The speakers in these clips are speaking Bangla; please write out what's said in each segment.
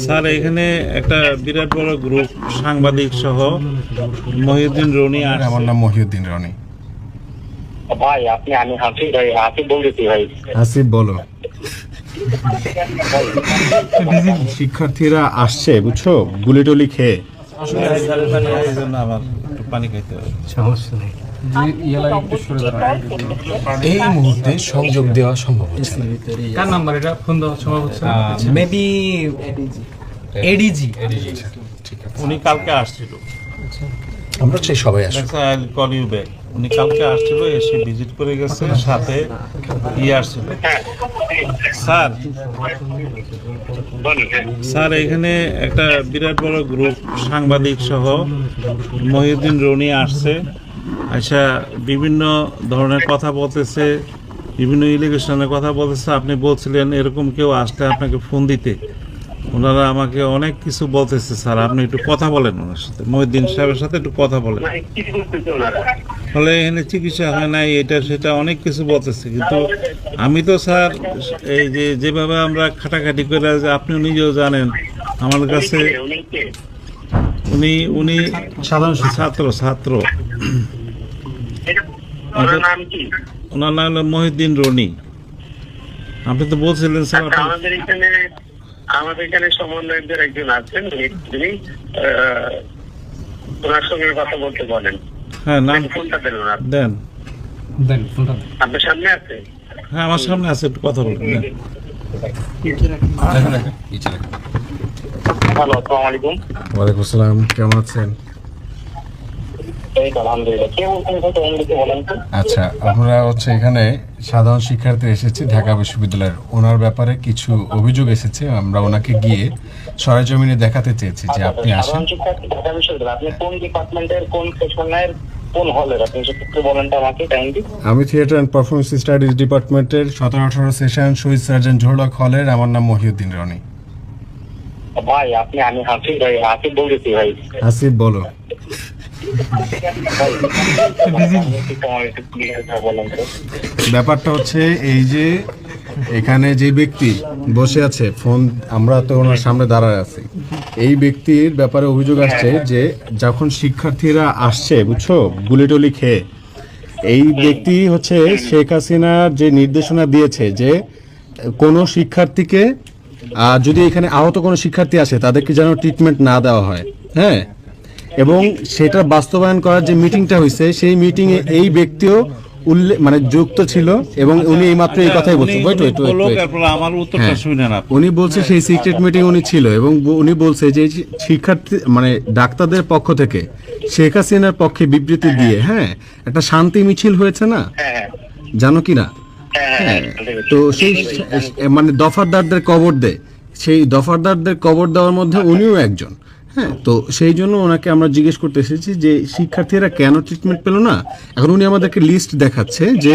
স্যার এখানে একটা বিরাট বড় গ্রুপ সাংবাদিক সহ মহিউদ্দিন রনি আর আমার নাম মহিউদ্দিন রনি। ভাই আমি হাসিব ভাই, হাসিব বলতেছি ভাই। হাসিব বলো। শিক্ষার্থীরা আসছে বুঝছো, গুলি টুলি খেয়ে। এই জন্য আমার একটু পানি খাইতে হবে। সমস্যা নেই, এই মুহূর্তে সংযোগ দেওয়া সম্ভব হচ্ছে না। কার নাম্বার এটা? ফোন দেওয়া সম্ভব হচ্ছে না। Maybe ADG. ঠিক আছে, উনি কালকে আসছিল, আমরা চাই সবাই আসুক। Call you back. উনি কালকে আসছিল, এসে ভিজিট করে গেছে, সাথে আসছিল। স্যার স্যার এখানে একটা বিরাট বড় গ্রুপ সাংবাদিক সহ মহিউদ্দিন রনি আসছে, আচ্ছা বিভিন্ন ধরনের কথা বলতেছে, বিভিন্ন ইলিগেশনের কথা বলতেছে। আপনি বলছিলেন এরকম কেউ আসলে আপনাকে ফোন দিতে। ওনারা আমাকে অনেক কিছু বলতেছে। স্যার আপনি একটু কথা বলেন ওনার সাথে, মহিউদ্দিন সাহেবের সাথে একটু কথা বলেন। ফলে এখানে চিকিৎসা হয় নাই, এটা সেটা অনেক কিছু বলতেছে। কিন্তু আমি তো স্যার এই যে যেভাবে আমরা খাটাখাটি করে, যে আপনি নিজেও জানেন আমার কাছে উনি উনি সাধারণ ছাত্র ওনার নাম কি? ওনার নাম হলো মহিউদ্দিন রনি। আপনি তো বলছিলেন স্যার আচ্ছা, আমাদের এখানে সমন্বয়কদের একজন আছেন, যিনি ওনার সঙ্গে কথা বলতে বলেন। হ্যাঁ নাম ফোনটা দেন ওনার। দেন। দেন ফোনটা। আপনার সামনে আছে? হ্যাঁ আমার সামনে আছে, একটু কথা বলবেন। দেন। হ্যালো, আসসালামু আলাইকুম। ওয়ালাইকুম আসসালাম, কেমন আছেন? এই তো আলহামদুলিল্লাহ। কে বলছেন তো ইংরেজি বলেন তো? আচ্ছা, আমরা হচ্ছে এখানে সাধারণ শিক্ষার্থী এসেছি ঢাকা বিশ্ববিদ্যালয়ের। ওনার ব্যাপারে কিছু অভিযোগ এসেছে, আমরা ওনাকে গিয়ে সরেজমিনে দেখাতে চেয়েছি যে আপনি আসেন। সাধারণ শিক্ষার্থী ঢাকা বিশ্ববিদ্যালয়। আপনি কোন ডিপার্টমেন্টের, কোন সেকশনের, কোন হলের? আপনি একটু বলেন তো আমাকে কাইন্ডলি। আমি থিয়েটার অ্যান্ড পারফরমেন্স স্টাডিজ ডিপার্টমেন্টের 17-18 সেশন শহীদ সার্জন জোহরলাক হলের। আমার নাম মহিউদ্দিন রনি। ভাই আমি হাসিব ভাই, হাসিব বলতেছি ভাই। হাসিব বলো। ব্যাপারটা হচ্ছে এই যে এখানে যে ব্যক্তি বসে আছে, ফোন আমরা তো ওনার সামনে দাঁড়ায় আছি, এই ব্যক্তির ব্যাপারে অভিযোগ আসছে যে যখন শিক্ষার্থীরা আসছে বুঝছো, গুলি টুলি খেয়ে, এই ব্যক্তি হচ্ছে শেখ হাসিনার যে নির্দেশনা দিয়েছে যে কোনো শিক্ষার্থীকে যদি এখানে আহত কোনো শিক্ষার্থী আসে তাদেরকে যেন ট্রিটমেন্ট না দেওয়া হয়, হ্যাঁ, এবং সেটা বাস্তবায়ন করার যে মিটিংটা হয়েছে সেই মিটিংয়ে এই ব্যক্তিও মানে যুক্ত ছিল এবং উনি এইমাত্র এই কথাই বলছেন। আমার উত্তরটা শুনে না। উনি বলছে সেই সিক্রেট মিটিং উনি ছিল এবং উনি বলছে যে শিক্ষার্থী মানে ডাক্তারদের পক্ষ থেকে শেখ হাসিনার পক্ষে বিবৃতি দিয়ে, হ্যাঁ, একটা শান্তি মিছিল হয়েছে না, জানো কি না? হ্যাঁ, তো সেই মানে দফাদারদের কবর দেয়, সেই দফাদারদের কবর দেওয়ার মধ্যে উনিও একজন। হ্যাঁ, তো সেই জন্য ওনাকে আমরা জিজ্ঞেস করতে এসেছি যে শিক্ষার্থীরা কেন ট্রিটমেন্ট পেল না। এখন উনি আমাদেরকে লিস্ট দেখাচ্ছে যে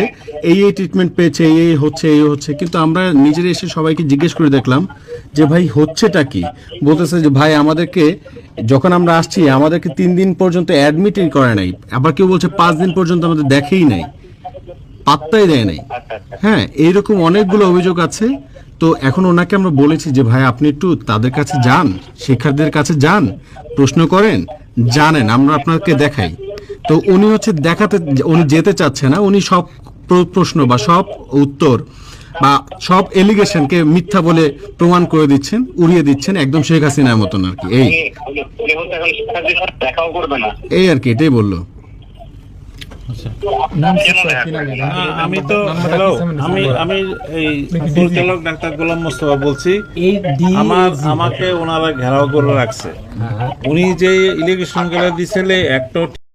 এই ট্রিটমেন্ট পেয়েছে, এই হচ্ছে, কিন্তু আমরা নিজেরা এসে সবাইকে জিজ্ঞেস করে দেখলাম যে ভাই হচ্ছেটা কি। বলতেছে যে ভাই আমাদেরকে যখন আমরা আসছি আমাদেরকে 3 দিন পর্যন্ত অ্যাডমিটই করে নাই, আবার কেউ বলছে 5 দিন পর্যন্ত আমাদের দেখেই নাই, পাত্তাই দেয় নাই। হ্যাঁ, এইরকম অনেকগুলো অভিযোগ আছে। তো এখন ওনাকে আমরা বলেছি যে ভাই আপনি একটু তাদের কাছে যান, শিক্ষার্থীদের কাছে যান, প্রশ্ন করেন, জানেন, আমরা আপনাকে দেখাই। তো উনি হচ্ছে উনি যেতে চাচ্ছে না। উনি সব প্রশ্ন বা সব উত্তর বা সব এলিগেশনকে মিথ্যা বলে প্রমাণ করে দিচ্ছেন, উড়িয়ে দিচ্ছেন, একদম শেখ হাসিনার মতন আর কি। এই আর কি, এটাই বললো। আমি তো হ্যালো, আমি এই পরিচালক ডাক্তার গোলাম মোস্তফা বলছি। আমাকে ওনারা ঘেরাও করে রাখছে। উনি যে ইলিগেশন গুলো দিয়েছিল একটা